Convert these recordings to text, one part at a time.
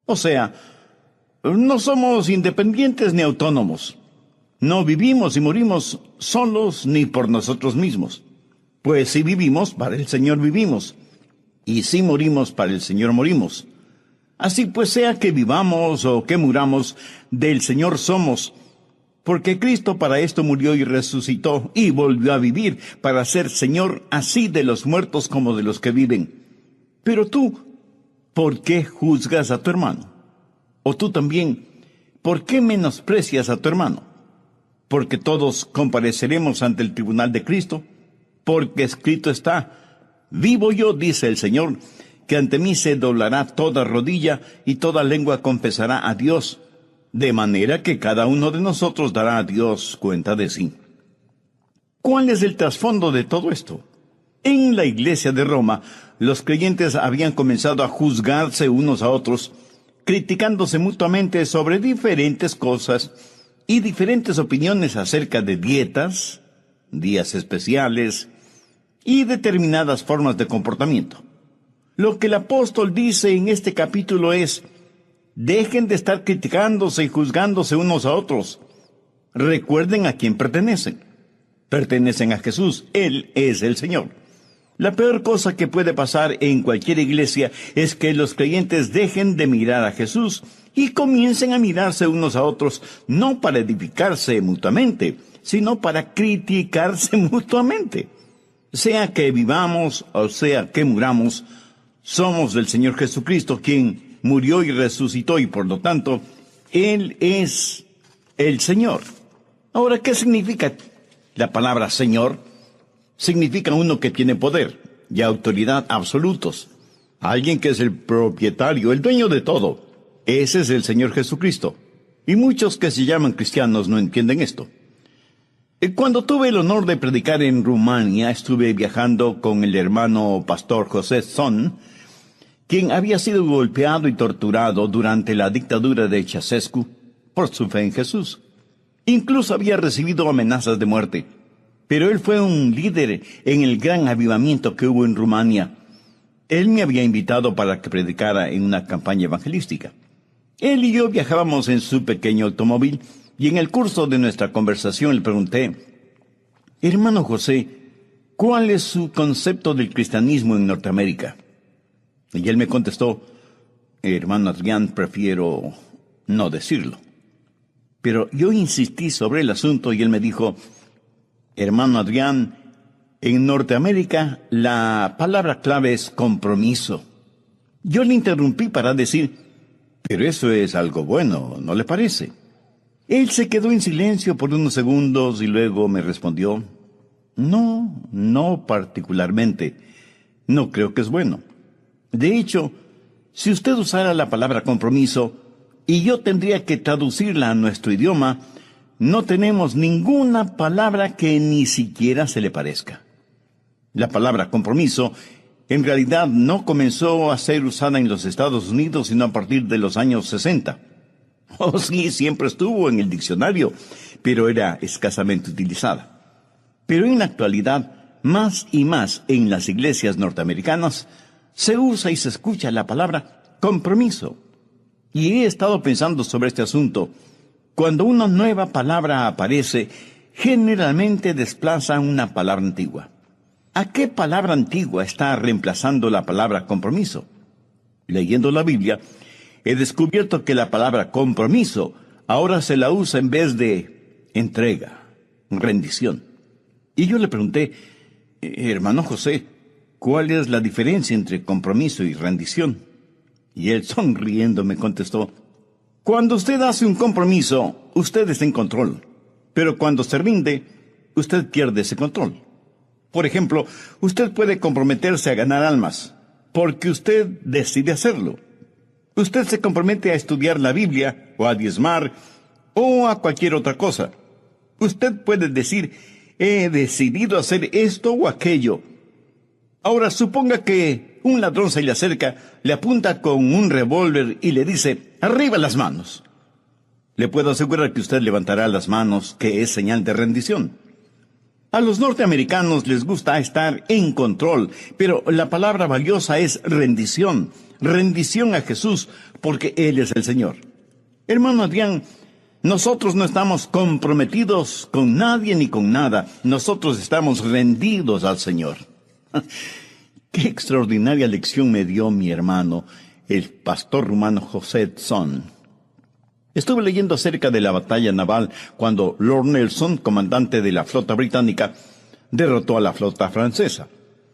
O sea, no somos independientes ni autónomos. No vivimos y morimos solos ni por nosotros mismos. Pues si vivimos, para el Señor vivimos. Y si morimos, para el Señor morimos. Así pues, sea que vivamos o que muramos, del Señor somos. Porque Cristo para esto murió y resucitó y volvió a vivir, para ser Señor así de los muertos como de los que viven. Pero tú, ¿por qué juzgas a tu hermano? O tú también, ¿por qué menosprecias a tu hermano? Porque todos compareceremos ante el tribunal de Cristo, porque escrito está: vivo yo, dice el Señor, que ante mí se doblará toda rodilla y toda lengua confesará a Dios, de manera que cada uno de nosotros dará a Dios cuenta de sí. ¿Cuál es el trasfondo de todo esto? En la iglesia de Roma, los creyentes habían comenzado a juzgarse unos a otros, criticándose mutuamente sobre diferentes cosas y diferentes opiniones acerca de dietas, días especiales y determinadas formas de comportamiento. Lo que el apóstol dice en este capítulo es: dejen de estar criticándose y juzgándose unos a otros. Recuerden a quién pertenecen. Pertenecen a Jesús. Él es el Señor. La peor cosa que puede pasar en cualquier iglesia es que los creyentes dejen de mirar a Jesús y comiencen a mirarse unos a otros, no para edificarse mutuamente, sino para criticarse mutuamente. Sea que vivamos o sea que muramos, somos del Señor Jesucristo, quien murió y resucitó, y por lo tanto, Él es el Señor. Ahora, ¿qué significa la palabra Señor? Significa uno que tiene poder y autoridad absolutos. Alguien que es el propietario, el dueño de todo. Ese es el Señor Jesucristo. Y muchos que se llaman cristianos no entienden esto. Cuando tuve el honor de predicar en Rumania, estuve viajando con el hermano pastor José Son, quien había sido golpeado y torturado durante la dictadura de Ceausescu por su fe en Jesús. Incluso había recibido amenazas de muerte. Pero él fue un líder en el gran avivamiento que hubo en Rumania. Él me había invitado para que predicara en una campaña evangelística. Él y yo viajábamos en su pequeño automóvil, y en el curso de nuestra conversación le pregunté: hermano José, ¿cuál es su concepto del cristianismo en Norteamérica? Y él me contestó: hermano Adrián, prefiero no decirlo. Pero yo insistí sobre el asunto y él me dijo: hermano Adrián, en Norteamérica la palabra clave es compromiso. Yo le interrumpí para decir: pero eso es algo bueno, ¿no le parece? Él se quedó en silencio por unos segundos y luego me respondió: no particularmente. No creo que es bueno. De hecho, si usted usara la palabra compromiso y yo tendría que traducirla a nuestro idioma, no tenemos ninguna palabra que ni siquiera se le parezca. La palabra compromiso en realidad no comenzó a ser usada en los Estados Unidos sino a partir de los años 60. Oh, sí, siempre estuvo en el diccionario, pero era escasamente utilizada. Pero en la actualidad, más y más en las iglesias norteamericanas, se usa y se escucha la palabra compromiso. Y he estado pensando sobre este asunto. Cuando una nueva palabra aparece, generalmente desplaza una palabra antigua. ¿A qué palabra antigua está reemplazando la palabra compromiso? Leyendo la Biblia, he descubierto que la palabra compromiso ahora se la usa en vez de entrega, rendición. Y yo le pregunté: hermano José, ¿cuál es la diferencia entre compromiso y rendición? Y él, sonriendo, me contestó: cuando usted hace un compromiso, usted está en control. Pero cuando se rinde, usted pierde ese control. Por ejemplo, usted puede comprometerse a ganar almas, porque usted decide hacerlo. Usted se compromete a estudiar la Biblia, o a diezmar, o a cualquier otra cosa. Usted puede decir: he decidido hacer esto o aquello. Ahora, suponga que un ladrón se le acerca, le apunta con un revólver y le dice: arriba las manos. Le puedo asegurar que usted levantará las manos, que es señal de rendición. A los norteamericanos les gusta estar en control, pero la palabra valiosa es rendición. rendición a Jesús, porque Él es el Señor. Hermano Adrián, nosotros no estamos comprometidos con nadie ni con nada. Nosotros estamos rendidos al Señor. Qué extraordinaria lección me dio mi hermano, el pastor rumano José Tson. Estuve leyendo acerca de la batalla naval cuando Lord Nelson, comandante de la flota británica, derrotó a la flota francesa.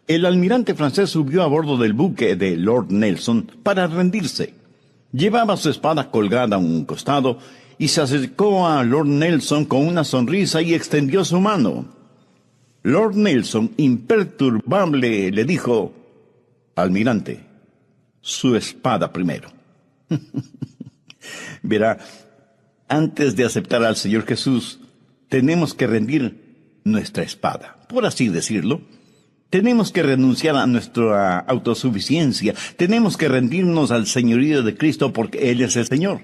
El almirante francés subió a bordo del buque de Lord Nelson para rendirse. Llevaba su espada colgada a un costado y se acercó a Lord Nelson con una sonrisa y extendió su mano. Lord Nelson, imperturbable, le dijo: almirante, su espada primero. Verá, antes de aceptar al Señor Jesús, tenemos que rendir nuestra espada, por así decirlo. Tenemos que renunciar a nuestra autosuficiencia. Tenemos que rendirnos al señorío de Cristo porque Él es el Señor.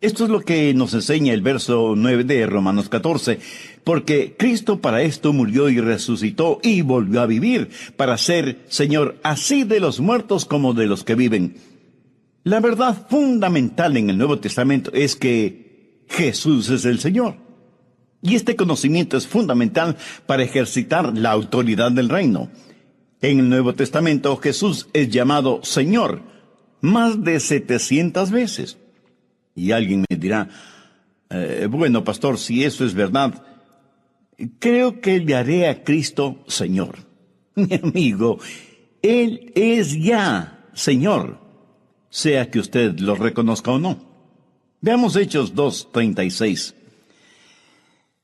Esto es lo que nos enseña el verso 9 de Romanos 14. Porque Cristo para esto murió y resucitó y volvió a vivir, para ser Señor así de los muertos como de los que viven. La verdad fundamental en el Nuevo Testamento es que Jesús es el Señor. Y este conocimiento es fundamental para ejercitar la autoridad del reino. En el Nuevo Testamento Jesús es llamado Señor más de 700 veces. Y alguien me dirá, bueno, pastor, si eso es verdad, creo que le haré a Cristo Señor. Mi amigo, Él es ya Señor, sea que usted lo reconozca o no. Veamos Hechos 2:36.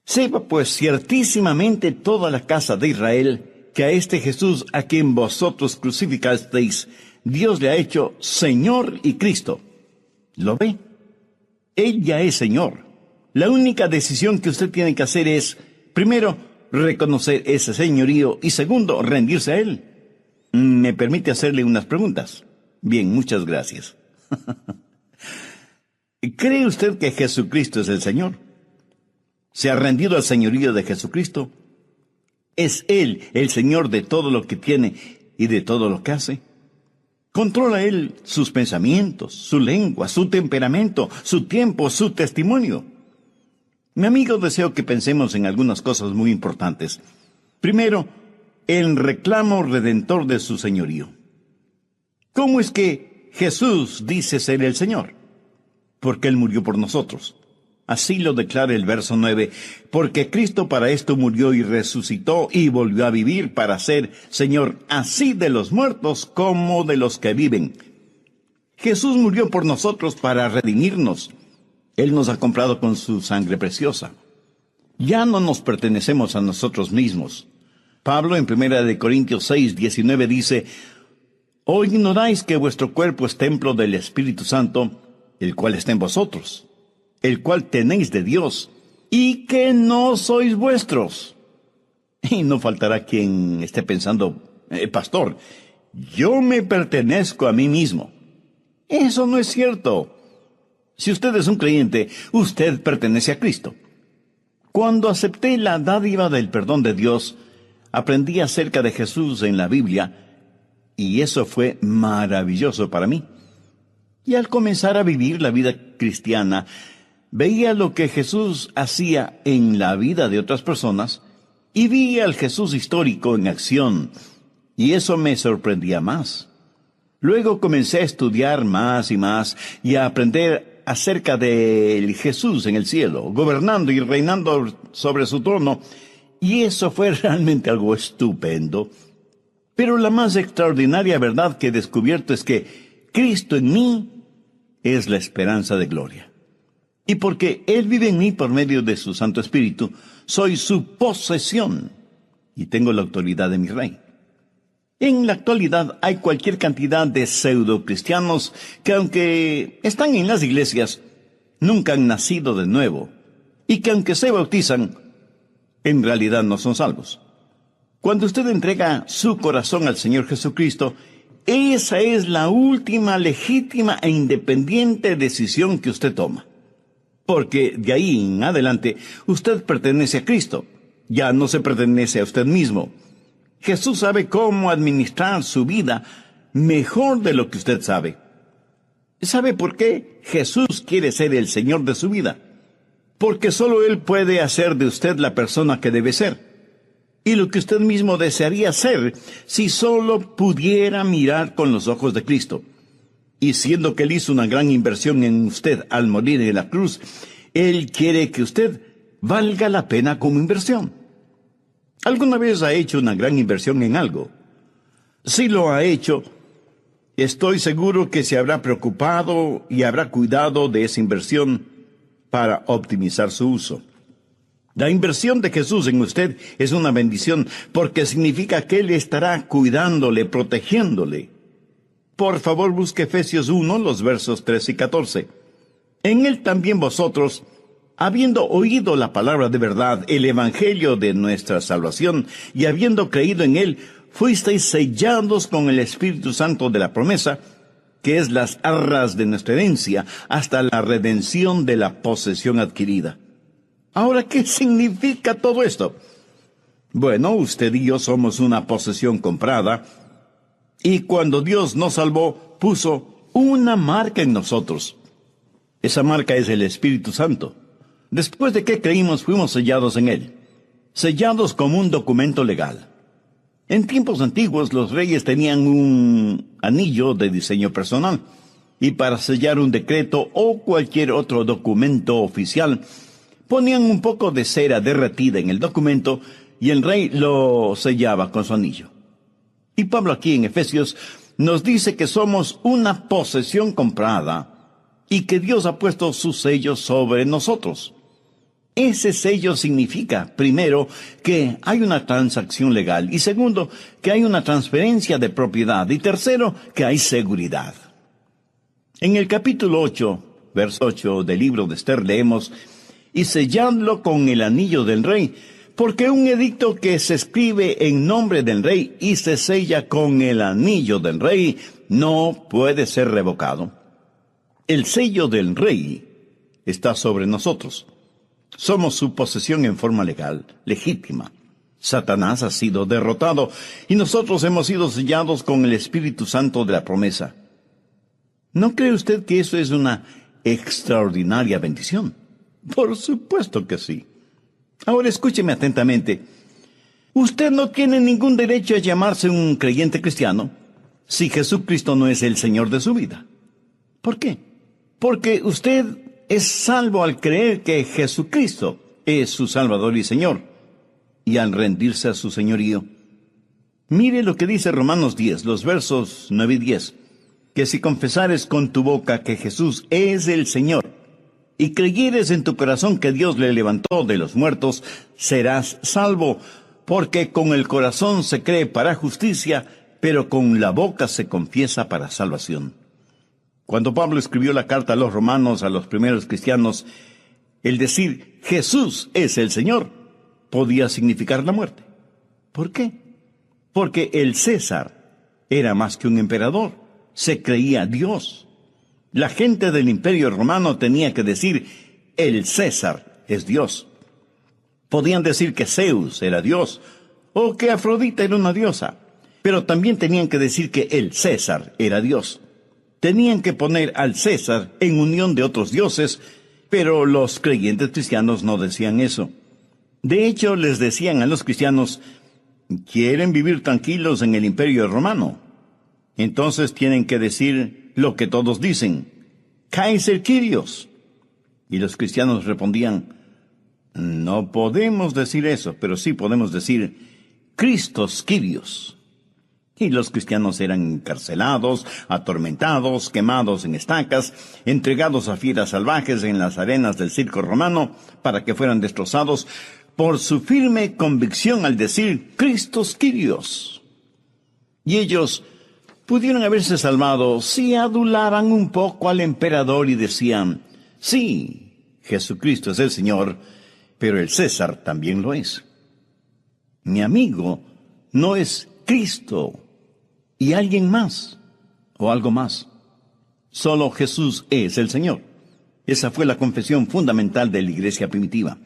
Sepa pues ciertísimamente toda la casa de Israel que a este Jesús a quien vosotros crucificasteis, Dios le ha hecho Señor y Cristo. ¿Lo ve? Él ya es Señor. La única decisión que usted tiene que hacer es, primero, reconocer ese señorío y segundo, rendirse a Él. ¿Me permite hacerle unas preguntas? Bien, muchas gracias. ¿Cree usted que Jesucristo es el Señor? ¿Se ha rendido al señorío de Jesucristo? ¿Es Él el Señor de todo lo que tiene y de todo lo que hace? ¿Controla Él sus pensamientos, su lengua, su temperamento, su tiempo, su testimonio? Mi amigo, deseo que pensemos en algunas cosas muy importantes. Primero, el reclamo redentor de su señorío. ¿Cómo es que Jesús dice ser el Señor? Porque Él murió por nosotros. Así lo declara el verso 9, porque Cristo para esto murió y resucitó y volvió a vivir para ser Señor así de los muertos como de los que viven. Jesús murió por nosotros para redimirnos. Él nos ha comprado con su sangre preciosa. Ya no nos pertenecemos a nosotros mismos. Pablo en 1 Corintios 6:19 dice, ¿o ignoráis que vuestro cuerpo es templo del Espíritu Santo, el cual está en vosotros, el cual tenéis de Dios, y que no sois vuestros? Y no faltará quien esté pensando, pastor, yo me pertenezco a mí mismo. Eso no es cierto. Si usted es un creyente, usted pertenece a Cristo. Cuando acepté la dádiva del perdón de Dios, aprendí acerca de Jesús en la Biblia, y eso fue maravilloso para mí. Y al comenzar a vivir la vida cristiana, veía lo que Jesús hacía en la vida de otras personas y vi al Jesús histórico en acción, y eso me sorprendía más. Luego comencé a estudiar más y más y a aprender acerca del Jesús en el cielo, gobernando y reinando sobre su trono, y eso fue realmente algo estupendo. Pero la más extraordinaria verdad que he descubierto es que Cristo en mí es la esperanza de gloria. Y porque Él vive en mí por medio de su Santo Espíritu, soy su posesión y tengo la autoridad de mi Rey. En la actualidad hay cualquier cantidad de pseudo-cristianos que, aunque están en las iglesias, nunca han nacido de nuevo, y que aunque se bautizan, en realidad no son salvos. Cuando usted entrega su corazón al Señor Jesucristo, esa es la última legítima e independiente decisión que usted toma. Porque de ahí en adelante usted pertenece a Cristo, ya no se pertenece a usted mismo. Jesús sabe cómo administrar su vida mejor de lo que usted sabe. ¿Sabe por qué? Jesús quiere ser el Señor de su vida. Porque solo Él puede hacer de usted la persona que debe ser. Y lo que usted mismo desearía ser si solo pudiera mirar con los ojos de Cristo. Y siendo que Él hizo una gran inversión en usted al morir en la cruz, Él quiere que usted valga la pena como inversión. ¿Alguna vez ha hecho una gran inversión en algo? Si lo ha hecho, estoy seguro que se habrá preocupado y habrá cuidado de esa inversión para optimizar su uso. La inversión de Jesús en usted es una bendición porque significa que Él estará cuidándole, protegiéndole. Por favor, busque Efesios 1, los versos 13 y 14. En Él también vosotros, habiendo oído la palabra de verdad, el evangelio de nuestra salvación, y habiendo creído en Él, fuisteis sellados con el Espíritu Santo de la promesa, que es las arras de nuestra herencia, hasta la redención de la posesión adquirida. Ahora, ¿qué significa todo esto? Bueno, usted y yo somos una posesión comprada, y cuando Dios nos salvó, puso una marca en nosotros. Esa marca es el Espíritu Santo. Después de que creímos, fuimos sellados en Él, sellados como un documento legal. En tiempos antiguos, los reyes tenían un anillo de diseño personal, y para sellar un decreto o cualquier otro documento oficial, ponían un poco de cera derretida en el documento y el rey lo sellaba con su anillo. Y Pablo aquí en Efesios nos dice que somos una posesión comprada y que Dios ha puesto su sello sobre nosotros. Ese sello significa, primero, que hay una transacción legal, y segundo, que hay una transferencia de propiedad, y tercero, que hay seguridad. En el capítulo 8, verso 8 del libro de Esther leemos: y selladlo con el anillo del rey, porque un edicto que se escribe en nombre del rey y se sella con el anillo del rey no puede ser revocado. El sello del rey está sobre nosotros. Somos su posesión en forma legal, legítima. Satanás ha sido derrotado y nosotros hemos sido sellados con el Espíritu Santo de la promesa. ¿No cree usted que eso es una extraordinaria bendición? Por supuesto que sí. Ahora escúcheme atentamente. Usted no tiene ningún derecho a llamarse un creyente cristiano si Jesucristo no es el Señor de su vida. ¿Por qué? Porque usted es salvo al creer que Jesucristo es su Salvador y Señor, y al rendirse a su señorío. Mire lo que dice Romanos 10, los versos 9 y 10, que si confesares con tu boca que Jesús es el Señor, y creyeres en tu corazón que Dios le levantó de los muertos, serás salvo, porque con el corazón se cree para justicia, pero con la boca se confiesa para salvación. Cuando Pablo escribió la carta a los romanos, a los primeros cristianos, el decir Jesús es el Señor podía significar la muerte. ¿Por qué? Porque el César era más que un emperador, se creía Dios. La gente del Imperio Romano tenía que decir el César es Dios. Podían decir que Zeus era Dios o que Afrodita era una diosa, pero también tenían que decir que el César era Dios. Tenían que poner al César en unión de otros dioses, pero los creyentes cristianos no decían eso. De hecho, les decían a los cristianos, ¿quieren vivir tranquilos en el Imperio Romano? Entonces tienen que decir lo que todos dicen, Kaiser Kyrios. Y los cristianos respondían, no podemos decir eso, pero sí podemos decir Christos Kyrios. Y los cristianos eran encarcelados, atormentados, quemados en estacas, entregados a fieras salvajes en las arenas del circo romano para que fueran destrozados por su firme convicción al decir Christos Kyrios. Y ellos pudieron haberse salvado si adulaban un poco al emperador y decían, sí, Jesucristo es el Señor, pero el César también lo es. Mi amigo no es Cristo y alguien más o algo más. Solo Jesús es el Señor. Esa fue la confesión fundamental de la iglesia primitiva.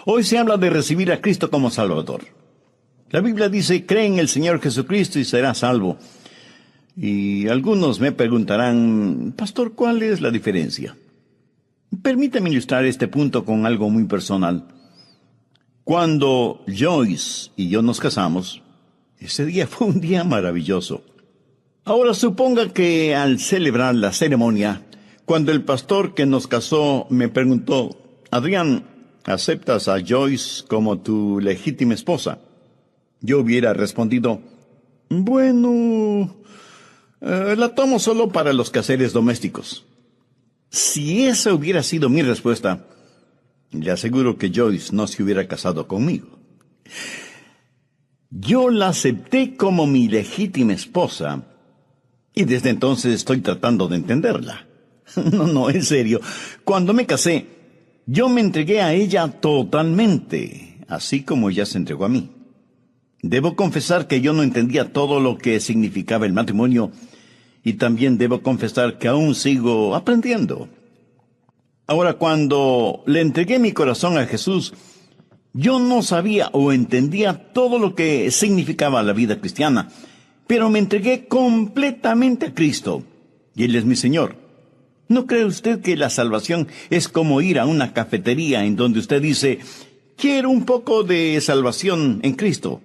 Hoy se habla de recibir a Cristo como Salvador. La Biblia dice, cree en el Señor Jesucristo y serás salvo. Y algunos me preguntarán, Pastor, ¿cuál es la diferencia? Permítame ilustrar este punto con algo muy personal. Cuando Joyce y yo nos casamos, ese día fue un día maravilloso. Ahora suponga que al celebrar la ceremonia, cuando el pastor que nos casó me preguntó, Adrián, ¿aceptas a Joyce como tu legítima esposa? Yo hubiera respondido, bueno, la tomo solo para los quehaceres domésticos. Si esa hubiera sido mi respuesta, le aseguro que Joyce no se hubiera casado conmigo. Yo la acepté como mi legítima esposa y desde entonces estoy tratando de entenderla. No, en serio. Cuando me casé, yo me entregué a ella totalmente, así como ella se entregó a mí. Debo confesar que yo no entendía todo lo que significaba el matrimonio y también debo confesar que aún sigo aprendiendo. Ahora, cuando le entregué mi corazón a Jesús, yo no sabía o entendía todo lo que significaba la vida cristiana, pero me entregué completamente a Cristo, y Él es mi Señor. ¿No cree usted que la salvación es como ir a una cafetería en donde usted dice, quiero un poco de salvación en Cristo,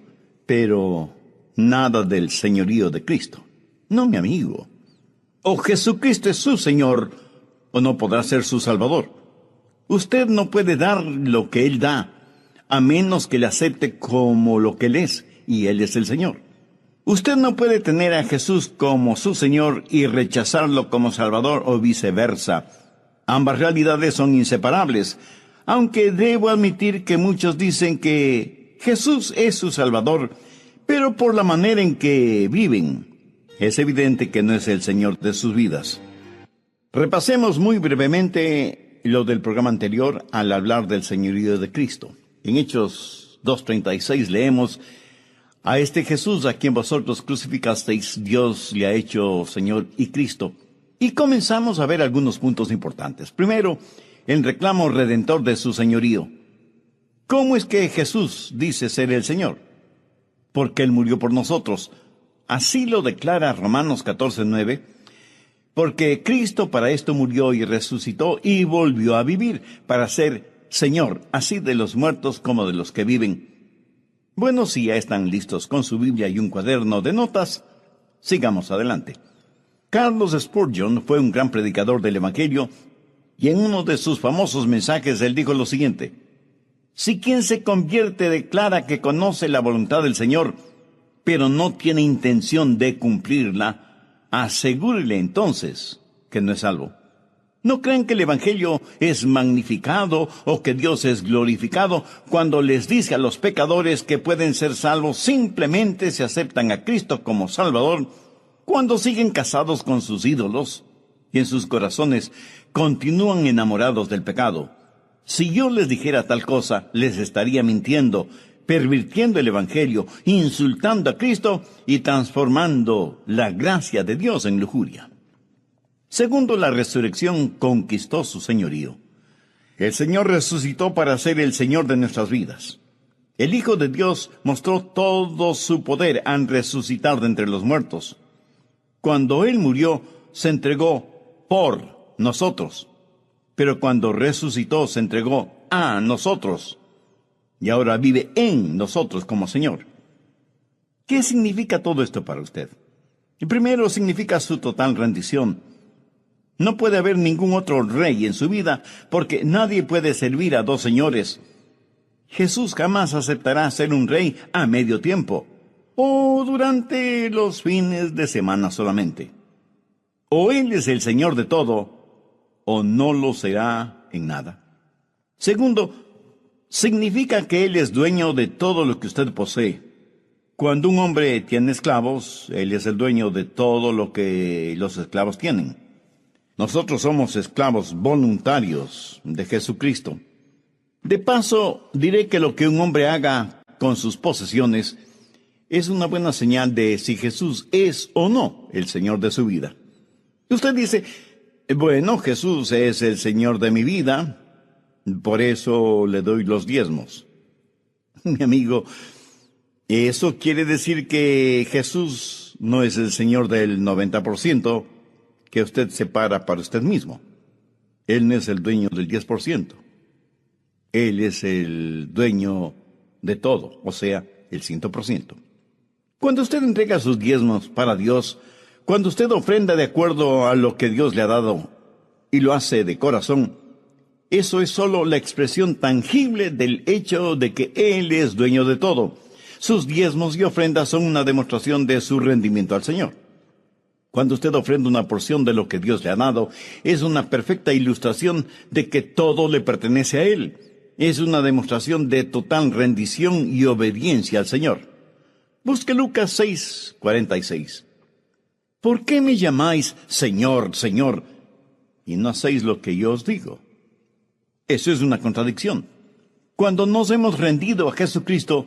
pero nada del señorío de Cristo? No, mi amigo. O Jesucristo es su Señor, o no podrá ser su Salvador. Usted no puede dar lo que Él da, a menos que le acepte como lo que Él es, y Él es el Señor. Usted no puede tener a Jesús como su Señor y rechazarlo como Salvador o viceversa. Ambas realidades son inseparables, aunque debo admitir que muchos dicen que Jesús es su Salvador, pero por la manera en que viven, es evidente que no es el Señor de sus vidas. Repasemos muy brevemente lo del programa anterior al hablar del señorío de Cristo. En Hechos 2:36 leemos, a este Jesús a quien vosotros crucificasteis, Dios le ha hecho Señor y Cristo. Y comenzamos a ver algunos puntos importantes. Primero, el reclamo redentor de su señorío. ¿Cómo es que Jesús dice ser el Señor? Porque Él murió por nosotros. Así lo declara Romanos 14:9. Porque Cristo para esto murió y resucitó y volvió a vivir, para ser Señor, así de los muertos como de los que viven. Bueno, si ya están listos con su Biblia y un cuaderno de notas, sigamos adelante. Charles Spurgeon fue un gran predicador del Evangelio y en uno de sus famosos mensajes él dijo lo siguiente: si quien se convierte declara que conoce la voluntad del Señor, pero no tiene intención de cumplirla, asegúrele entonces que no es salvo. ¿No creen que el Evangelio es magnificado o que Dios es glorificado cuando les dice a los pecadores que pueden ser salvos simplemente si aceptan a Cristo como Salvador, cuando siguen casados con sus ídolos y en sus corazones continúan enamorados del pecado? Si yo les dijera tal cosa, les estaría mintiendo, pervirtiendo el Evangelio, insultando a Cristo y transformando la gracia de Dios en lujuria. Segundo, la resurrección conquistó su señorío. El Señor resucitó para ser el Señor de nuestras vidas. El Hijo de Dios mostró todo su poder al resucitar de entre los muertos. Cuando Él murió, se entregó por nosotros. Pero cuando resucitó, se entregó a nosotros. Y ahora vive en nosotros como Señor. ¿Qué significa todo esto para usted? Primero, significa su total rendición. No puede haber ningún otro rey en su vida, porque nadie puede servir a dos señores. Jesús jamás aceptará ser un rey a medio tiempo, o durante los fines de semana solamente. O Él es el Señor de todo, o no lo será en nada. Segundo, significa que Él es dueño de todo lo que usted posee. Cuando un hombre tiene esclavos, Él es el dueño de todo lo que los esclavos tienen. Nosotros somos esclavos voluntarios de Jesucristo. De paso, diré que lo que un hombre haga con sus posesiones es una buena señal de si Jesús es o no el Señor de su vida. Usted dice, bueno, Jesús es el Señor de mi vida, por eso le doy los diezmos. Mi amigo, Eso quiere decir que Jesús no es el Señor del 90% que usted separa para usted mismo. Él no es el dueño del 10%. Él es el dueño de todo, o sea, el 100%. Cuando usted entrega sus diezmos para Dios, cuando usted ofrenda de acuerdo a lo que Dios le ha dado y lo hace de corazón, eso es solo la expresión tangible del hecho de que Él es dueño de todo. Sus diezmos y ofrendas son una demostración de su rendimiento al Señor. Cuando usted ofrenda una porción de lo que Dios le ha dado, es una perfecta ilustración de que todo le pertenece a Él. Es una demostración de total rendición y obediencia al Señor. Busque Lucas 6:46. ¿Por qué me llamáis Señor, Señor, y no hacéis lo que yo os digo? Eso es una contradicción. Cuando nos hemos rendido a Jesucristo,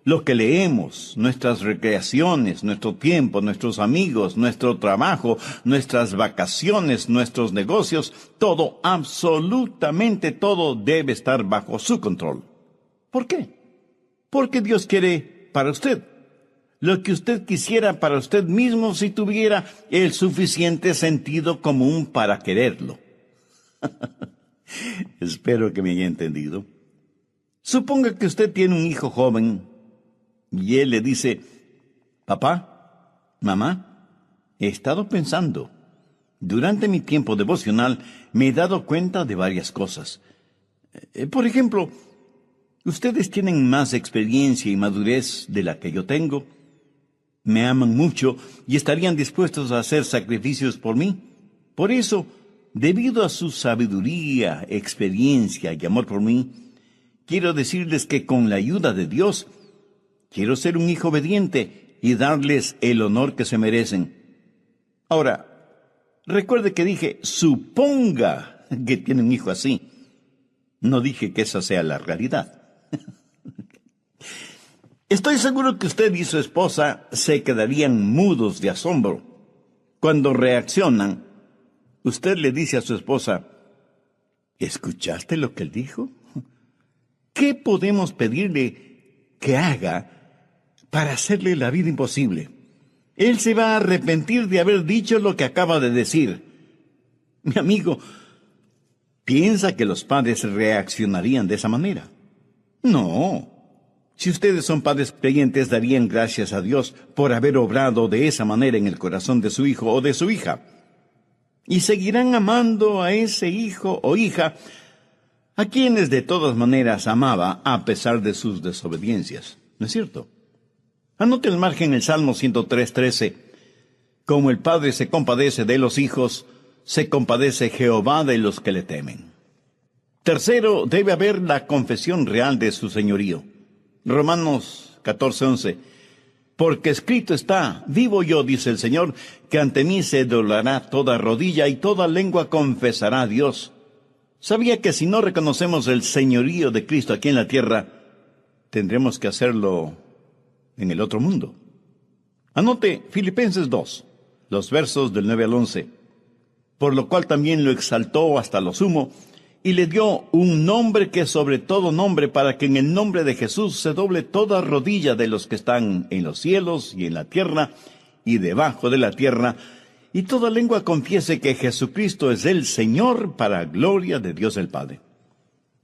lo que leemos, nuestras recreaciones, nuestro tiempo, nuestros amigos, nuestro trabajo, nuestras vacaciones, nuestros negocios, todo, absolutamente todo debe estar bajo su control. ¿Por qué? Porque Dios quiere para usted lo que usted quisiera para usted mismo si tuviera el suficiente sentido común para quererlo. Espero que me haya entendido. Suponga que usted tiene un hijo joven y él le dice: papá, mamá, he estado pensando. Durante mi tiempo devocional me he dado cuenta de varias cosas. Por ejemplo, ustedes tienen más experiencia y madurez de la que yo tengo. Me aman mucho y estarían dispuestos a hacer sacrificios por mí. Por eso, debido a su sabiduría, experiencia y amor por mí, quiero decirles que con la ayuda de Dios, quiero ser un hijo obediente y darles el honor que se merecen. Ahora, recuerde que dije, suponga que tiene un hijo así. No dije que esa sea la realidad. Estoy seguro que usted y su esposa se quedarían mudos de asombro. Cuando reaccionan, usted le dice a su esposa: ¿escuchaste lo que él dijo? ¿Qué podemos pedirle que haga para hacerle la vida imposible? Él se va a arrepentir de haber dicho lo que acaba de decir. Mi amigo, ¿piensa que los padres reaccionarían de esa manera? No. Si ustedes son padres creyentes, darían gracias a Dios por haber obrado de esa manera en el corazón de su hijo o de su hija. Y seguirán amando a ese hijo o hija a quienes de todas maneras amaba a pesar de sus desobediencias. ¿No es cierto? Anote al margen el Salmo 103:13. Como el Padre se compadece de los hijos, se compadece Jehová de los que le temen. Tercero, debe haber la confesión real de su señorío. Romanos 14:11. Porque escrito está: vivo yo, dice el Señor, que ante mí se doblará toda rodilla y toda lengua confesará a Dios. ¿Sabía que si no reconocemos el señorío de Cristo aquí en la tierra, tendremos que hacerlo en el otro mundo? Anote Filipenses 2, los versos del 9 al 11. Por lo cual también lo exaltó hasta lo sumo, y le dio un nombre que es sobre todo nombre, para que en el nombre de Jesús se doble toda rodilla de los que están en los cielos y en la tierra y debajo de la tierra, y toda lengua confiese que Jesucristo es el Señor, para gloria de Dios el Padre.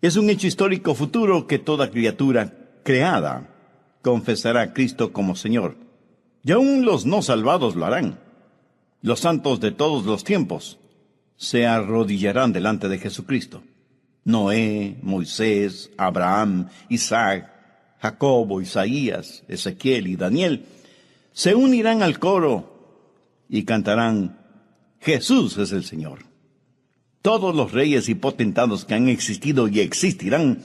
Es un hecho histórico futuro que toda criatura creada confesará a Cristo como Señor. Y aún los no salvados lo harán. Los santos de todos los tiempos se arrodillarán delante de Jesucristo. Noé, Moisés, Abraham, Isaac, Jacobo, Isaías, Ezequiel y Daniel se unirán al coro y cantarán: Jesús es el Señor. Todos los reyes y potentados que han existido y existirán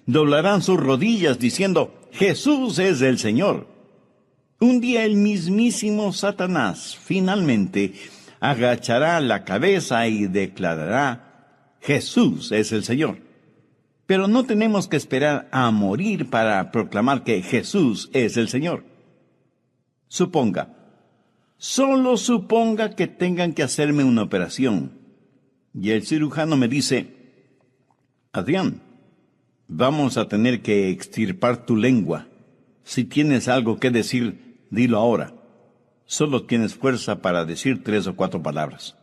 doblarán sus rodillas diciendo: Jesús es el Señor. Un día el mismísimo Satanás finalmente agachará la cabeza y declarará: Jesús es el Señor. Pero no tenemos que esperar a morir para proclamar que Jesús es el Señor. Solo suponga que tengan que hacerme una operación, y el cirujano me dice: Adrián, vamos a tener que extirpar tu lengua. Si tienes algo que decir, dilo ahora. Solo tienes fuerza para decir 3 o 4 palabras.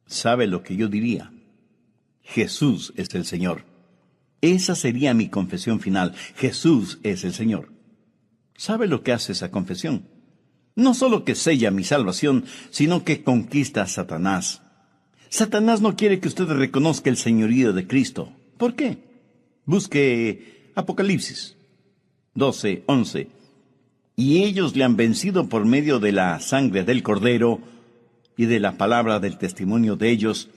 ¿Sabe lo que yo diría? Jesús es el Señor. Esa sería mi confesión final. Jesús es el Señor. ¿Sabe lo que hace esa confesión? No solo que sella mi salvación, sino que conquista a Satanás. Satanás no quiere que usted reconozca el señorío de Cristo. ¿Por qué? Busque Apocalipsis 12:11. Y ellos le han vencido por medio de la sangre del Cordero y de la palabra del testimonio de ellos,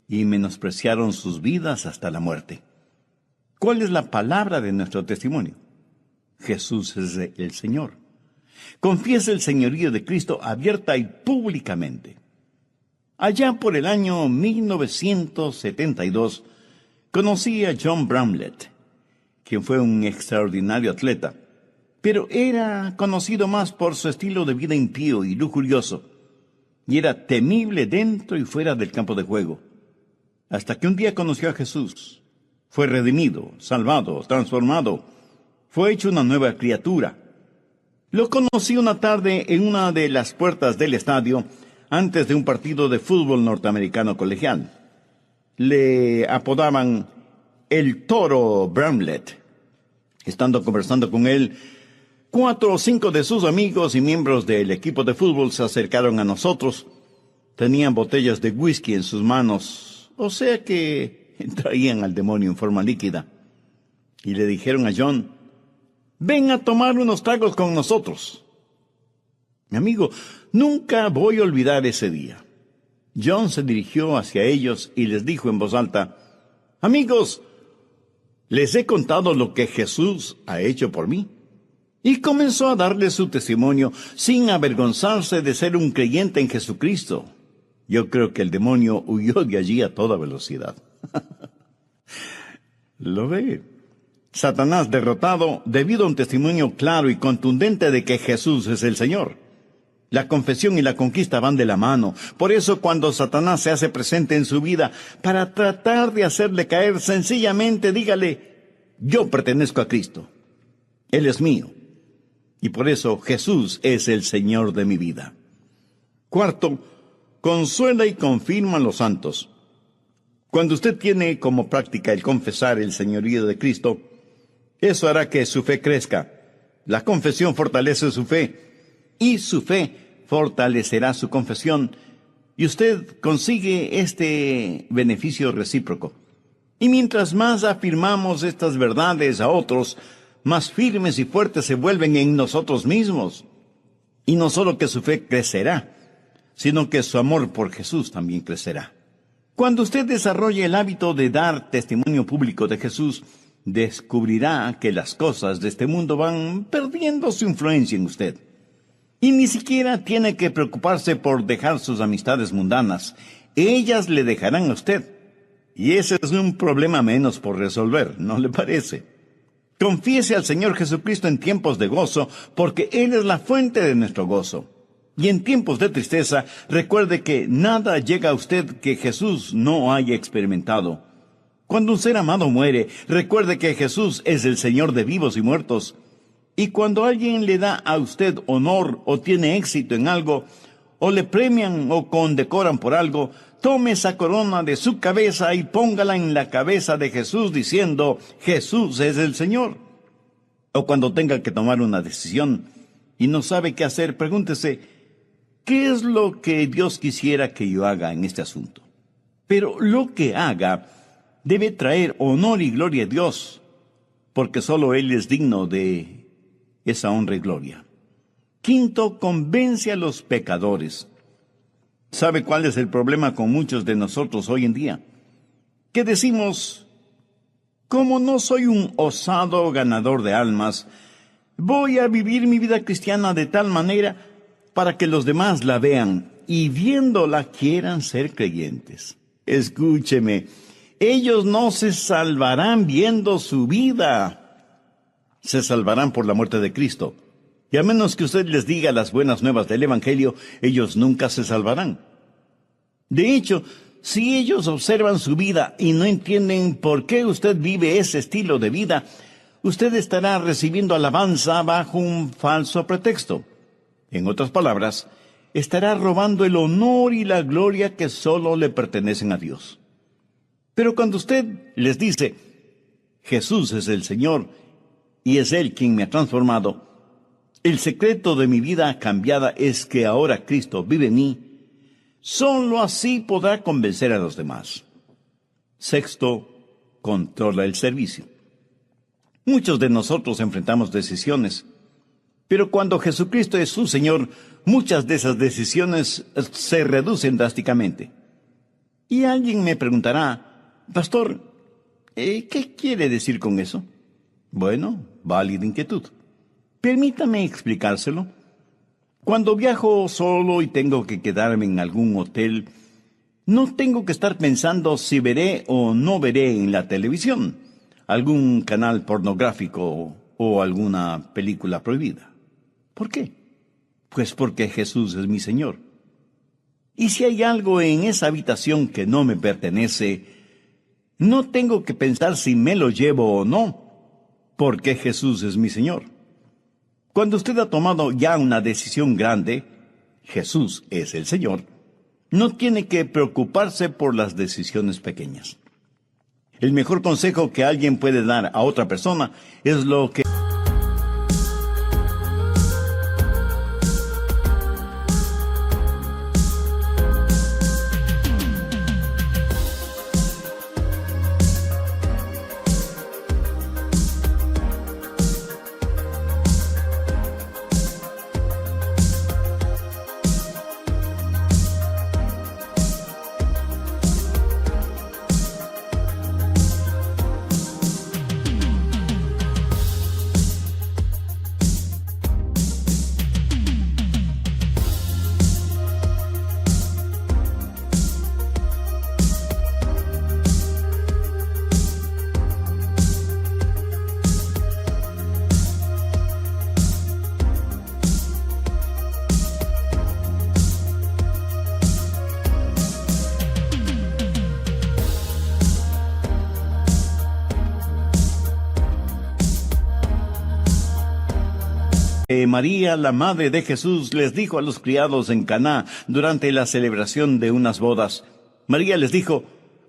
y menospreciaron sus vidas hasta la muerte. ¿Cuál es la palabra de nuestro testimonio? Jesús es el Señor. Confiesa el señorío de Cristo abierta y públicamente. Allá por el año 1972, conocí a John Bramlett, quien fue un extraordinario atleta, pero era conocido más por su estilo de vida impío y lujurioso, y era temible dentro y fuera del campo de juego. Hasta que un día conoció a Jesús. Fue redimido, salvado, transformado. Fue hecho una nueva criatura. Lo conocí una tarde en una de las puertas del estadio antes de un partido de fútbol norteamericano colegial. Le apodaban el Toro Bramlett. Estando conversando con él, 4 o 5 de sus amigos y miembros del equipo de fútbol se acercaron a nosotros. Tenían botellas de whisky en sus manos, o sea que traían al demonio en forma líquida. Y le dijeron a John: ven a tomar unos tragos con nosotros. Mi amigo, nunca voy a olvidar ese día. John se dirigió hacia ellos y les dijo en voz alta: amigos, les he contado lo que Jesús ha hecho por mí. Y comenzó a darles su testimonio sin avergonzarse de ser un creyente en Jesucristo. Yo creo que el demonio huyó de allí a toda velocidad. ¿Lo ve? Satanás derrotado debido a un testimonio claro y contundente de que Jesús es el Señor. La confesión y la conquista van de la mano. Por eso cuando Satanás se hace presente en su vida para tratar de hacerle caer, sencillamente dígale: yo pertenezco a Cristo. Él es mío. Y por eso Jesús es el Señor de mi vida. Cuarto, consuela y confirma a los santos. Cuando usted tiene como práctica el confesar el señorío de Cristo, eso hará que su fe crezca. La confesión fortalece su fe, y su fe fortalecerá su confesión, y usted consigue este beneficio recíproco. Y mientras más afirmamos estas verdades a otros, más firmes y fuertes se vuelven en nosotros mismos. Y no solo que su fe crecerá, sino que su amor por Jesús también crecerá. Cuando usted desarrolle el hábito de dar testimonio público de Jesús, descubrirá que las cosas de este mundo van perdiendo su influencia en usted. Y ni siquiera tiene que preocuparse por dejar sus amistades mundanas. Ellas le dejarán a usted. Y ese es un problema menos por resolver, ¿no le parece? Confiese al Señor Jesucristo en tiempos de gozo, porque Él es la fuente de nuestro gozo. Y en tiempos de tristeza, recuerde que nada llega a usted que Jesús no haya experimentado. Cuando un ser amado muere, recuerde que Jesús es el Señor de vivos y muertos. Y cuando alguien le da a usted honor o tiene éxito en algo, o le premian o condecoran por algo, tome esa corona de su cabeza y póngala en la cabeza de Jesús diciendo: Jesús es el Señor. O cuando tenga que tomar una decisión y no sabe qué hacer, pregúntese: ¿qué es lo que Dios quisiera que yo haga en este asunto? Pero lo que haga debe traer honor y gloria a Dios, porque solo Él es digno de esa honra y gloria. Quinto, convence a los pecadores. ¿Sabe cuál es el problema con muchos de nosotros hoy en día? Que decimos: como no soy un osado ganador de almas, voy a vivir mi vida cristiana de tal manera para que los demás la vean y viéndola quieran ser creyentes. Escúcheme, ellos no se salvarán viendo su vida, se salvarán por la muerte de Cristo. Y a menos que usted les diga las buenas nuevas del Evangelio, ellos nunca se salvarán. De hecho, si ellos observan su vida y no entienden por qué usted vive ese estilo de vida, usted estará recibiendo alabanza bajo un falso pretexto. En otras palabras, estará robando el honor y la gloria que solo le pertenecen a Dios. Pero cuando usted les dice, Jesús es el Señor y es Él quien me ha transformado, el secreto de mi vida cambiada es que ahora Cristo vive en mí, solo así podrá convencer a los demás. Sexto, controla el servicio. Muchos de nosotros enfrentamos decisiones, pero cuando Jesucristo es su Señor, muchas de esas decisiones se reducen drásticamente. Y alguien me preguntará, Pastor, ¿qué quiere decir con eso? Bueno, válida inquietud. Permítame explicárselo. Cuando viajo solo y tengo que quedarme en algún hotel, no tengo que estar pensando si veré o no veré en la televisión algún canal pornográfico o alguna película prohibida. ¿Por qué? Pues porque Jesús es mi Señor. Y si hay algo en esa habitación que no me pertenece, no tengo que pensar si me lo llevo o no, porque Jesús es mi Señor. Cuando usted ha tomado ya una decisión grande, Jesús es el Señor, no tiene que preocuparse por las decisiones pequeñas. El mejor consejo que alguien puede dar a otra persona es lo que María, la madre de Jesús, les dijo a los criados en Caná durante la celebración de unas bodas. María les dijo,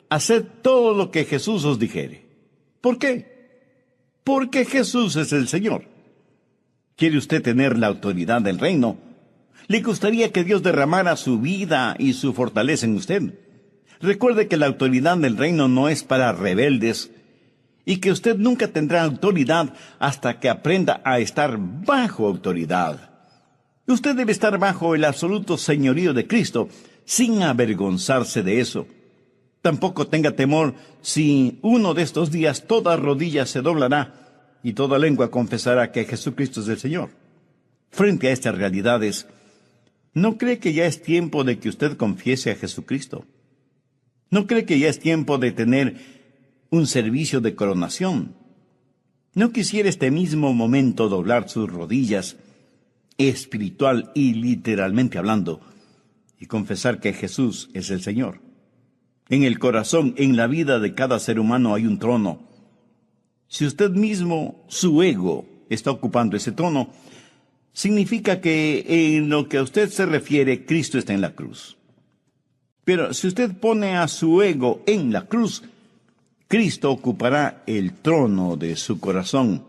haced todo lo que Jesús os dijere. ¿Por qué? Porque Jesús es el Señor. ¿Quiere usted tener la autoridad del reino? ¿Le gustaría que Dios derramara su vida y su fortaleza en usted? Recuerde que la autoridad del reino no es para rebeldes, y que usted nunca tendrá autoridad hasta que aprenda a estar bajo autoridad. Usted debe estar bajo el absoluto señorío de Cristo, sin avergonzarse de eso. Tampoco tenga temor si uno de estos días toda rodilla se doblará y toda lengua confesará que Jesucristo es el Señor. Frente a estas realidades, ¿no cree que ya es tiempo de que usted confiese a Jesucristo? ¿No cree que ya es tiempo de tener un servicio de coronación? ¿No quisiera este mismo momento doblar sus rodillas, espiritual y literalmente hablando, y confesar que Jesús es el Señor? En el corazón, en la vida de cada ser humano hay un trono. Si usted mismo, su ego, está ocupando ese trono, significa que en lo que a usted se refiere, Cristo está en la cruz. Pero si usted pone a su ego en la cruz, Cristo ocupará el trono de su corazón.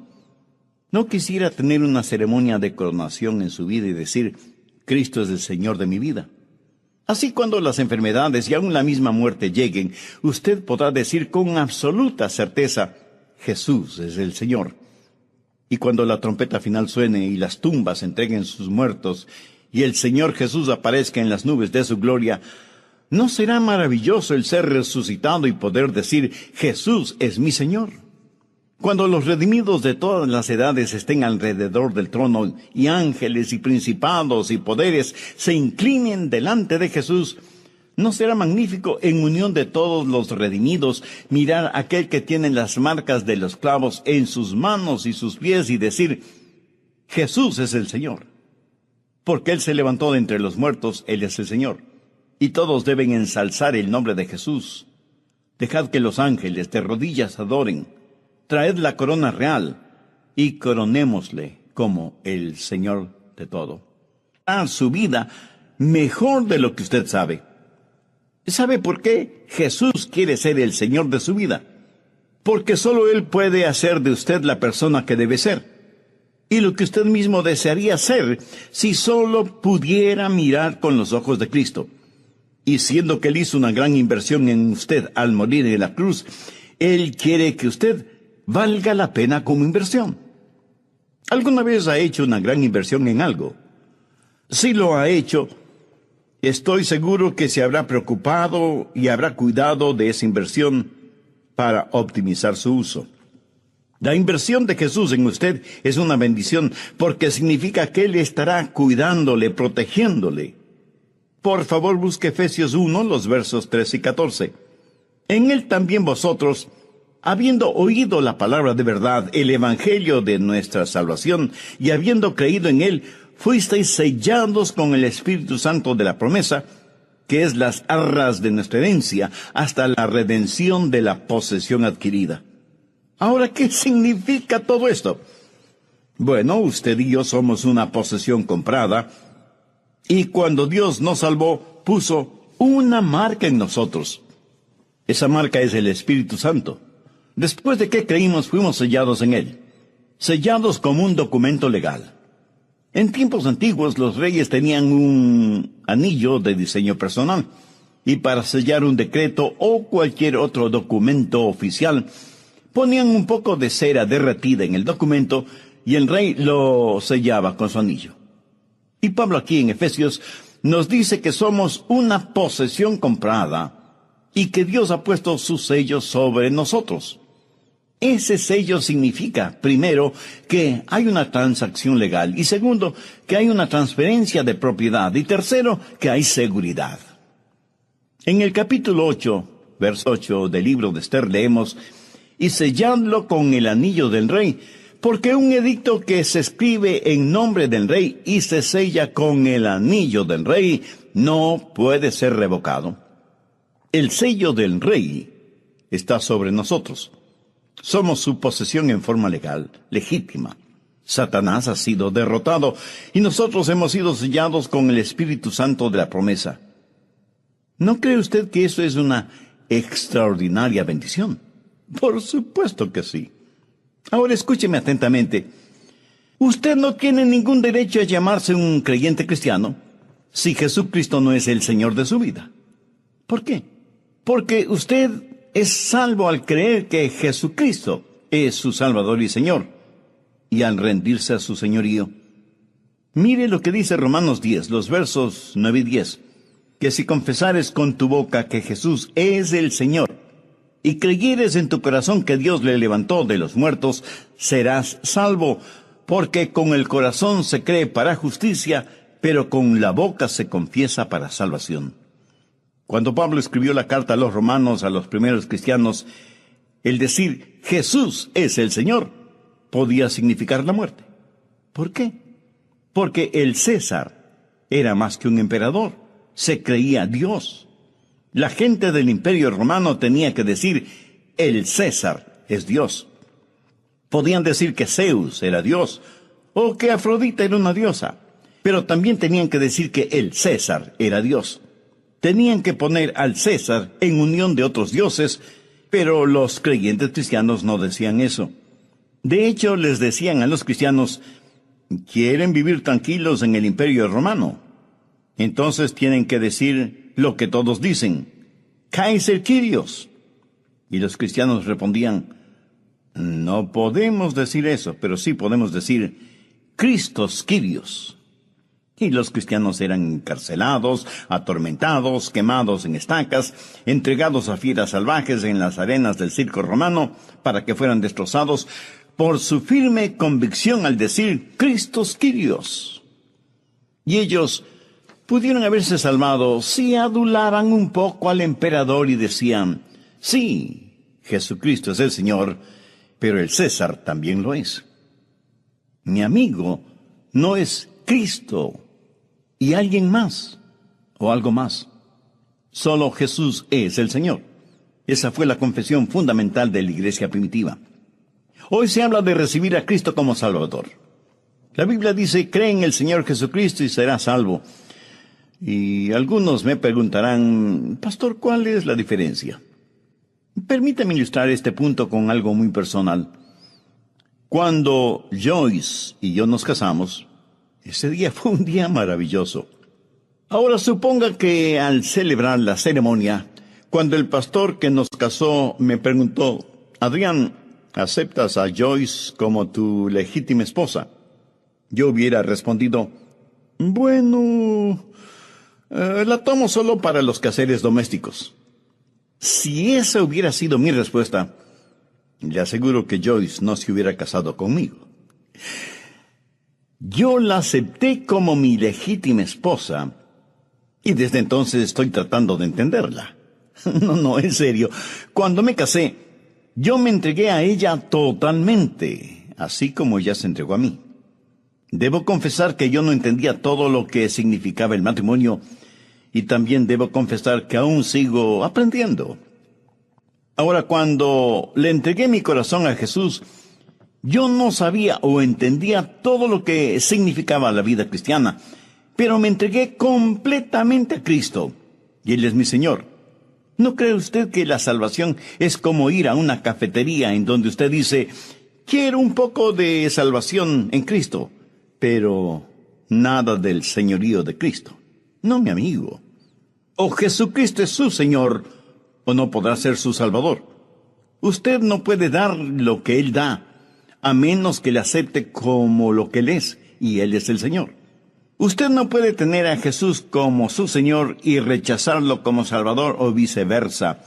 ¿No quisiera tener una ceremonia de coronación en su vida y decir, Cristo es el Señor de mi vida? Así cuando las enfermedades y aún la misma muerte lleguen, usted podrá decir con absoluta certeza, Jesús es el Señor. Y cuando la trompeta final suene y las tumbas entreguen sus muertos y el Señor Jesús aparezca en las nubes de su gloria, ¿no será maravilloso el ser resucitado y poder decir, Jesús es mi Señor? Cuando los redimidos de todas las edades estén alrededor del trono y ángeles y principados y poderes se inclinen delante de Jesús, ¿no será magnífico en unión de todos los redimidos mirar a aquel que tiene las marcas de los clavos en sus manos y sus pies y decir, Jesús es el Señor? Porque Él se levantó de entre los muertos, Él es el Señor. Y todos deben ensalzar el nombre de Jesús. Dejad que los ángeles de rodillas adoren. Traed la corona real. y coronémosle como el Señor de todo. A su vida mejor de lo que usted sabe. ¿Sabe por qué Jesús quiere ser el Señor de su vida? Porque solo Él puede hacer de usted la persona que debe ser. Y lo que usted mismo desearía ser si solo pudiera mirar con los ojos de Cristo. Y siendo que Él hizo una gran inversión en usted al morir en la cruz, Él quiere que usted valga la pena como inversión. ¿Alguna vez ha hecho una gran inversión en algo? Si lo ha hecho, estoy seguro que se habrá preocupado y habrá cuidado de esa inversión para optimizar su uso. La inversión de Jesús en usted es una bendición porque significa que Él estará cuidándole, protegiéndole. Por favor, busque Efesios 1, los versos 13 y 14. En Él también vosotros, habiendo oído la palabra de verdad, el evangelio de nuestra salvación, y habiendo creído en Él, fuisteis sellados con el Espíritu Santo de la promesa, que es las arras de nuestra herencia, hasta la redención de la posesión adquirida. Ahora, ¿qué significa todo esto? Bueno, usted y yo somos una posesión comprada, y cuando Dios nos salvó, puso una marca en nosotros. Esa marca es el Espíritu Santo. Después de que creímos, fuimos sellados en Él, sellados como un documento legal. En tiempos antiguos, los reyes tenían un anillo de diseño personal, y para sellar un decreto o cualquier otro documento oficial, ponían un poco de cera derretida en el documento y el rey lo sellaba con su anillo. Y Pablo aquí en Efesios nos dice que somos una posesión comprada y que Dios ha puesto su sello sobre nosotros. Ese sello significa, primero, que hay una transacción legal y segundo, que hay una transferencia de propiedad y tercero, que hay seguridad. En el capítulo 8, verso 8 del libro de Esther leemos: y selladlo con el anillo del rey, porque un edicto que se escribe en nombre del rey y se sella con el anillo del rey no puede ser revocado. El sello del rey está sobre nosotros. Somos su posesión en forma legal, legítima. Satanás ha sido derrotado y nosotros hemos sido sellados con el Espíritu Santo de la promesa. ¿No cree usted que eso es una extraordinaria bendición? Por supuesto que sí. Ahora escúcheme atentamente. Usted no tiene ningún derecho a llamarse un creyente cristiano si Jesucristo no es el Señor de su vida. ¿Por qué? Porque usted es salvo al creer que Jesucristo es su Salvador y Señor, y al rendirse a su señorío. Mire lo que dice Romanos 10, los versos 9 y 10, que si confesares con tu boca que Jesús es el Señor, y creyeres en tu corazón que Dios le levantó de los muertos, serás salvo, porque con el corazón se cree para justicia, pero con la boca se confiesa para salvación. Cuando Pablo escribió la carta a los romanos, a los primeros cristianos, el decir Jesús es el Señor podía significar la muerte. ¿Por qué? Porque el César era más que un emperador, se creía Dios. La gente del Imperio Romano tenía que decir el César es Dios. Podían decir que Zeus era Dios o que Afrodita era una diosa, pero también tenían que decir que el César era Dios. Tenían que poner al César en unión de otros dioses, pero los creyentes cristianos no decían eso. De hecho, les decían a los cristianos, ¿quieren vivir tranquilos en el Imperio Romano? Entonces tienen que decir lo que todos dicen, Kaiser Kyrios. Y los cristianos respondían, no podemos decir eso, pero sí podemos decir Christos Kyrios. Y los cristianos eran encarcelados, atormentados, quemados en estacas, entregados a fieras salvajes en las arenas del circo romano para que fueran destrozados por su firme convicción al decir Christos Kyrios. Y ellos pudieron haberse salvado si adulaban un poco al emperador y decían, sí, Jesucristo es el Señor, pero el César también lo es. Mi amigo no es Cristo y alguien más o algo más. Solo Jesús es el Señor. Esa fue la confesión fundamental de la iglesia primitiva. Hoy se habla de recibir a Cristo como Salvador. La Biblia dice, cree en el Señor Jesucristo y serás salvo. Y algunos me preguntarán, Pastor, ¿cuál es la diferencia? Permítame ilustrar este punto con algo muy personal. Cuando Joyce y yo nos casamos, ese día fue un día maravilloso. Ahora suponga que al celebrar la ceremonia, cuando el pastor que nos casó me preguntó, Adrián, ¿aceptas a Joyce como tu legítima esposa? Yo hubiera respondido, bueno, la tomo solo para los quehaceres domésticos. Si esa hubiera sido mi respuesta, le aseguro que Joyce no se hubiera casado conmigo. Yo la acepté como mi legítima esposa y desde entonces estoy tratando de entenderla. No, en serio. Cuando me casé, yo me entregué a ella totalmente, así como ella se entregó a mí. Debo confesar que yo no entendía todo lo que significaba el matrimonio y también debo confesar que aún sigo aprendiendo. Ahora, cuando le entregué mi corazón a Jesús, yo no sabía o entendía todo lo que significaba la vida cristiana, pero me entregué completamente a Cristo, y Él es mi Señor. ¿No cree usted que la salvación es como ir a una cafetería en donde usted dice, quiero un poco de salvación en Cristo, pero nada del señorío de Cristo? No, mi amigo. O Jesucristo es su Señor, o no podrá ser su Salvador. Usted no puede dar lo que Él da, a menos que le acepte como lo que Él es, y Él es el Señor. Usted no puede tener a Jesús como su Señor y rechazarlo como Salvador o viceversa.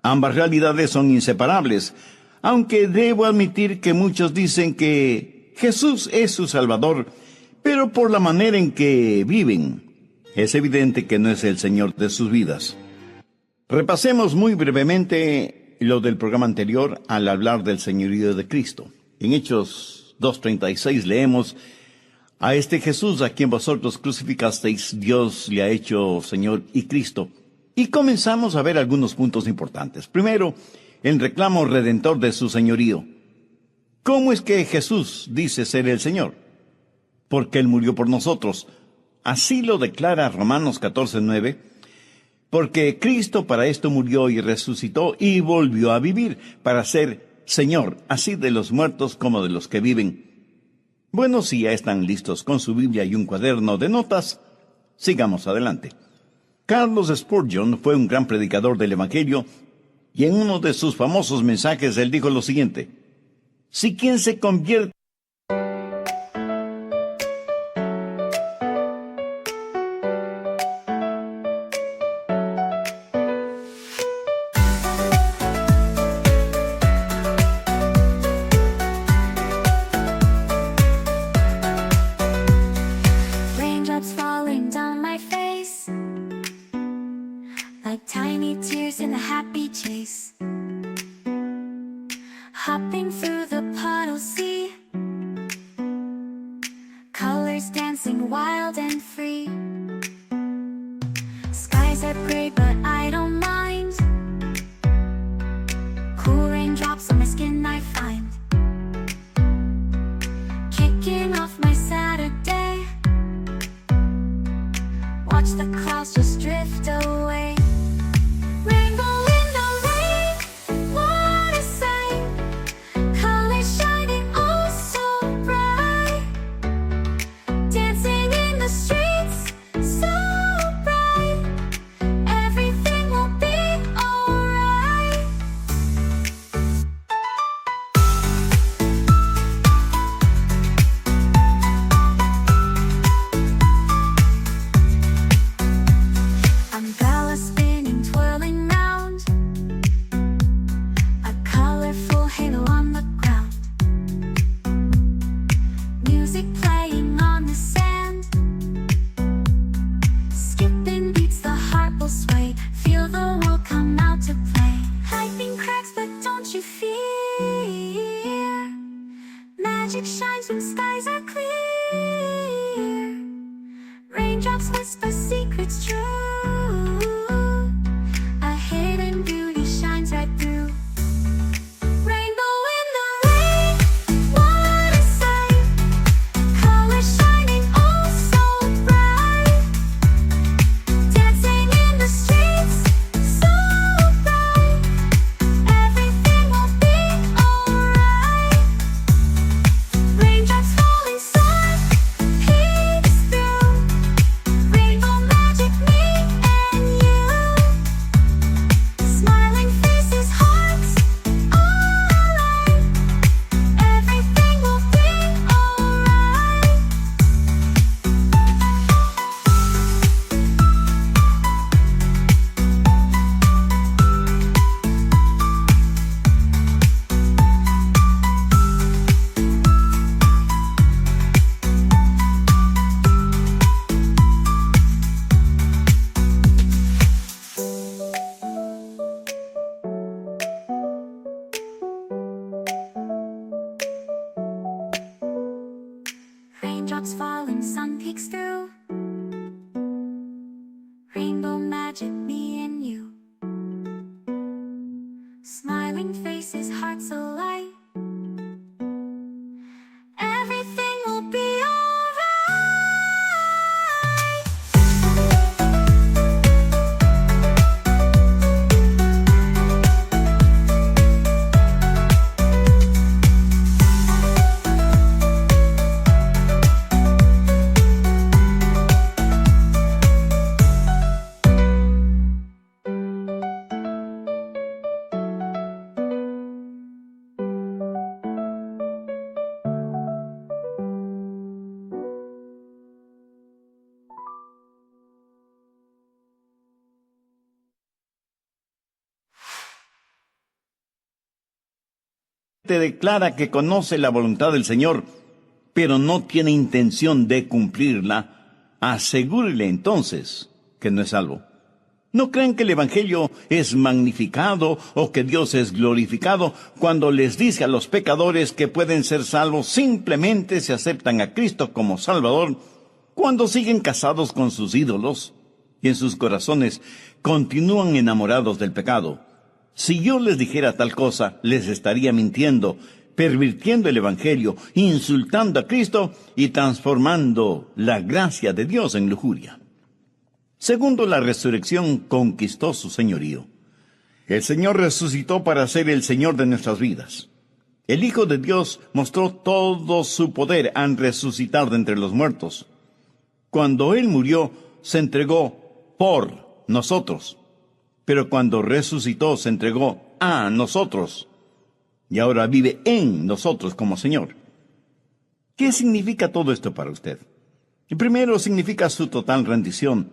Ambas realidades son inseparables, aunque debo admitir que muchos dicen que Jesús es su Salvador, pero por la manera en que viven, es evidente que no es el Señor de sus vidas. Repasemos muy brevemente lo del programa anterior al hablar del señorío de Cristo. En Hechos 2:36 leemos, a este Jesús a quien vosotros crucificasteis, Dios le ha hecho Señor y Cristo. Y comenzamos a ver algunos puntos importantes. Primero, el reclamo redentor de su señorío. ¿Cómo es que Jesús dice ser el Señor? Porque Él murió por nosotros. Así lo declara Romanos 14:9. Porque Cristo para esto murió y resucitó y volvió a vivir, para ser Señor, así de los muertos como de los que viven. Bueno, si ya están listos con su Biblia y un cuaderno de notas, sigamos adelante. Charles Spurgeon fue un gran predicador del Evangelio y en uno de sus famosos mensajes él dijo lo siguiente: si quien se convierte like tiny tears in a happy chase, hopping through the puddle sea, colors dancing wild and free. Skies are gray but I don't mind, cool raindrops on my skin I find, kicking off my Saturday, watch the clouds just drift away. Rainbow in the rain, what a sight, colors shining oh so bright, dancing in the streets so bright, everything will be alright. Umbrella spinning, twirling round, a colorful halo on the ground, music playing on the sand, skipping beats, the heart will sway, feel the world come out to play. Lightning cracks but don't you fear, magic shines when skies are clear, raindrops whisper secrets true, a hidden beauty shines right through. Rainbow in the rain, raindrops falling, sun peeks through. Rainbow magic, me and you. Smiling faces, hearts alight. Everything will be alright. Te declara que conoce la voluntad del Señor, pero no tiene intención de cumplirla, asegúrele entonces que no es salvo. No crean que el Evangelio es magnificado o que Dios es glorificado cuando les dice a los pecadores que pueden ser salvos simplemente si aceptan a Cristo como Salvador, cuando siguen casados con sus ídolos y en sus corazones continúan enamorados del pecado. Si yo les dijera tal cosa, les estaría mintiendo, pervirtiendo el Evangelio, insultando a Cristo y transformando la gracia de Dios en lujuria. Segundo, la resurrección conquistó su señorío. El Señor resucitó para ser el Señor de nuestras vidas. El Hijo de Dios mostró todo su poder al resucitar de entre los muertos. Cuando Él murió, se entregó por nosotros. Pero cuando resucitó, se entregó a nosotros. Y ahora vive en nosotros como Señor. ¿Qué significa todo esto para usted? Primero, significa su total rendición.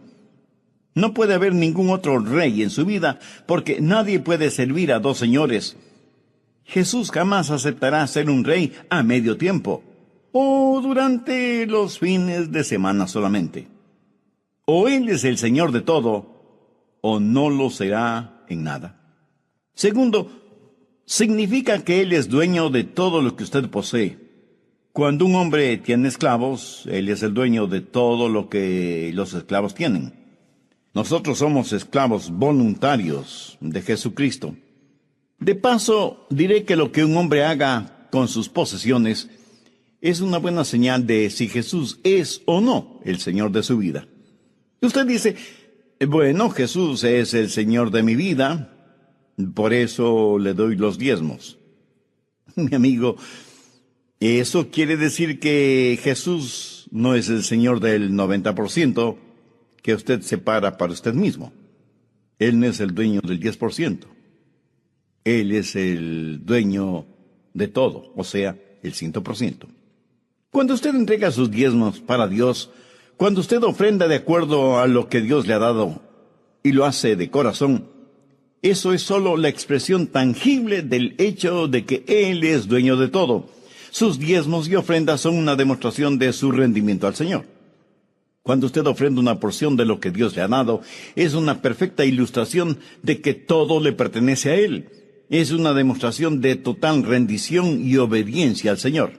No puede haber ningún otro rey en su vida, porque nadie puede servir a dos señores. Jesús jamás aceptará ser un rey a medio tiempo, o durante los fines de semana solamente. O Él es el Señor de todo, o no lo será en nada. Segundo, significa que Él es dueño de todo lo que usted posee. Cuando un hombre tiene esclavos, Él es el dueño de todo lo que los esclavos tienen. Nosotros somos esclavos voluntarios de Jesucristo. De paso, diré que lo que un hombre haga con sus posesiones es una buena señal de si Jesús es o no el Señor de su vida. Usted dice, bueno, Jesús es el Señor de mi vida, por eso le doy los diezmos. Mi amigo, eso quiere decir que Jesús no es el Señor del 90% que usted separa para usted mismo. Él no es el dueño del 10%. Él es el dueño de todo, o sea, el 100%. Cuando usted entrega sus diezmos para Dios, cuando usted ofrenda de acuerdo a lo que Dios le ha dado y lo hace de corazón, eso es solo la expresión tangible del hecho de que Él es dueño de todo. Sus diezmos y ofrendas son una demostración de su rendimiento al Señor. Cuando usted ofrenda una porción de lo que Dios le ha dado, es una perfecta ilustración de que todo le pertenece a Él. Es una demostración de total rendición y obediencia al Señor.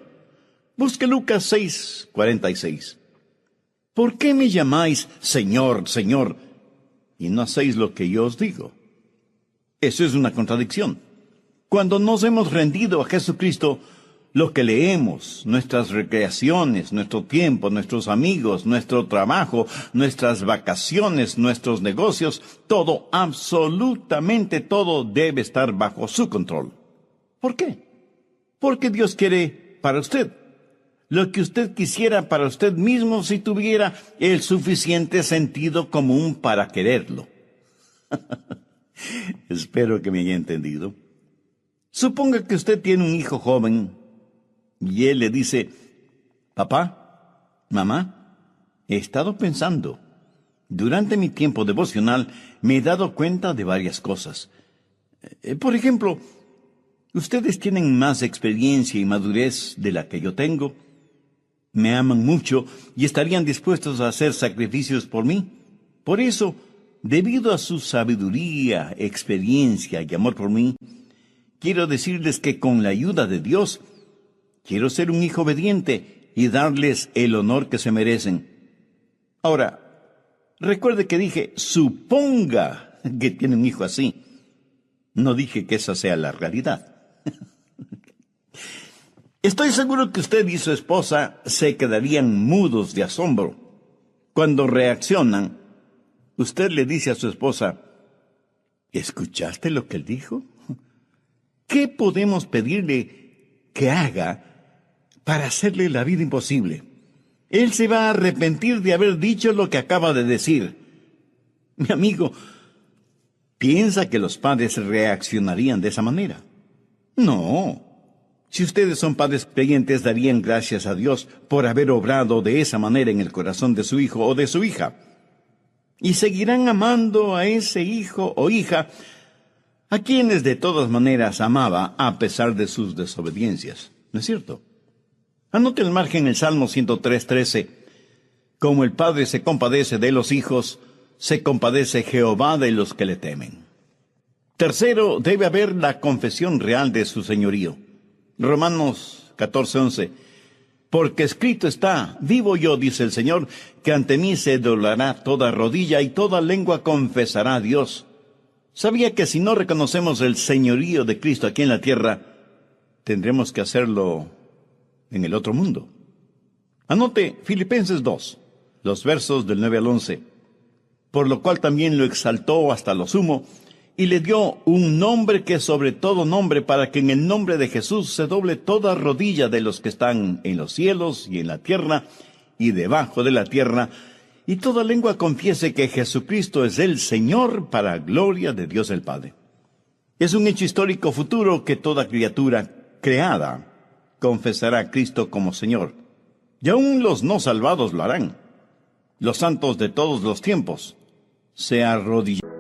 Busque Lucas 6:46. ¿Por qué me llamáis Señor, Señor, y no hacéis lo que yo os digo? Eso es una contradicción. Cuando nos hemos rendido a Jesucristo, lo que leemos, nuestras recreaciones, nuestro tiempo, nuestros amigos, nuestro trabajo, nuestras vacaciones, nuestros negocios, todo, absolutamente todo debe estar bajo su control. ¿Por qué? Porque Dios quiere para usted lo que usted quisiera para usted mismo si tuviera el suficiente sentido común para quererlo. Espero que me haya entendido. Suponga que usted tiene un hijo joven y él le dice, papá, mamá, he estado pensando. Durante mi tiempo devocional me he dado cuenta de varias cosas. Por ejemplo, ustedes tienen más experiencia y madurez de la que yo tengo. Me aman mucho y estarían dispuestos a hacer sacrificios por mí. Por eso, debido a su sabiduría, experiencia y amor por mí, quiero decirles que con la ayuda de Dios, quiero ser un hijo obediente y darles el honor que se merecen. Ahora, recuerde que dije, suponga que tiene un hijo así. No dije que esa sea la realidad. Estoy seguro que usted y su esposa se quedarían mudos de asombro. Cuando reaccionan, usted le dice a su esposa, ¿escuchaste lo que él dijo? ¿Qué podemos pedirle que haga para hacerle la vida imposible? Él se va a arrepentir de haber dicho lo que acaba de decir. Mi amigo, ¿piensa que los padres reaccionarían de esa manera? No. Si ustedes son padres creyentes, darían gracias a Dios por haber obrado de esa manera en el corazón de su hijo o de su hija. Y seguirán amando a ese hijo o hija a quienes de todas maneras amaba a pesar de sus desobediencias. ¿No es cierto? Anote al margen el Salmo 103:13. Como el Padre se compadece de los hijos, se compadece Jehová de los que le temen. Tercero, debe haber la confesión real de su señorío. Romanos 14:11. Porque escrito está, vivo yo, dice el Señor, que ante mí se doblará toda rodilla y toda lengua confesará a Dios. ¿Sabía que si no reconocemos el señorío de Cristo aquí en la tierra, tendremos que hacerlo en el otro mundo? Anote Filipenses 2, los versos del 9 al 11. Por lo cual también lo exaltó hasta lo sumo, y le dio un nombre que es sobre todo nombre, para que en el nombre de Jesús se doble toda rodilla de los que están en los cielos y en la tierra y debajo de la tierra, y toda lengua confiese que Jesucristo es el Señor, para gloria de Dios el Padre. Es un hecho histórico futuro que toda criatura creada confesará a Cristo como Señor. Y aún los no salvados lo harán. Los santos de todos los tiempos se arrodillarán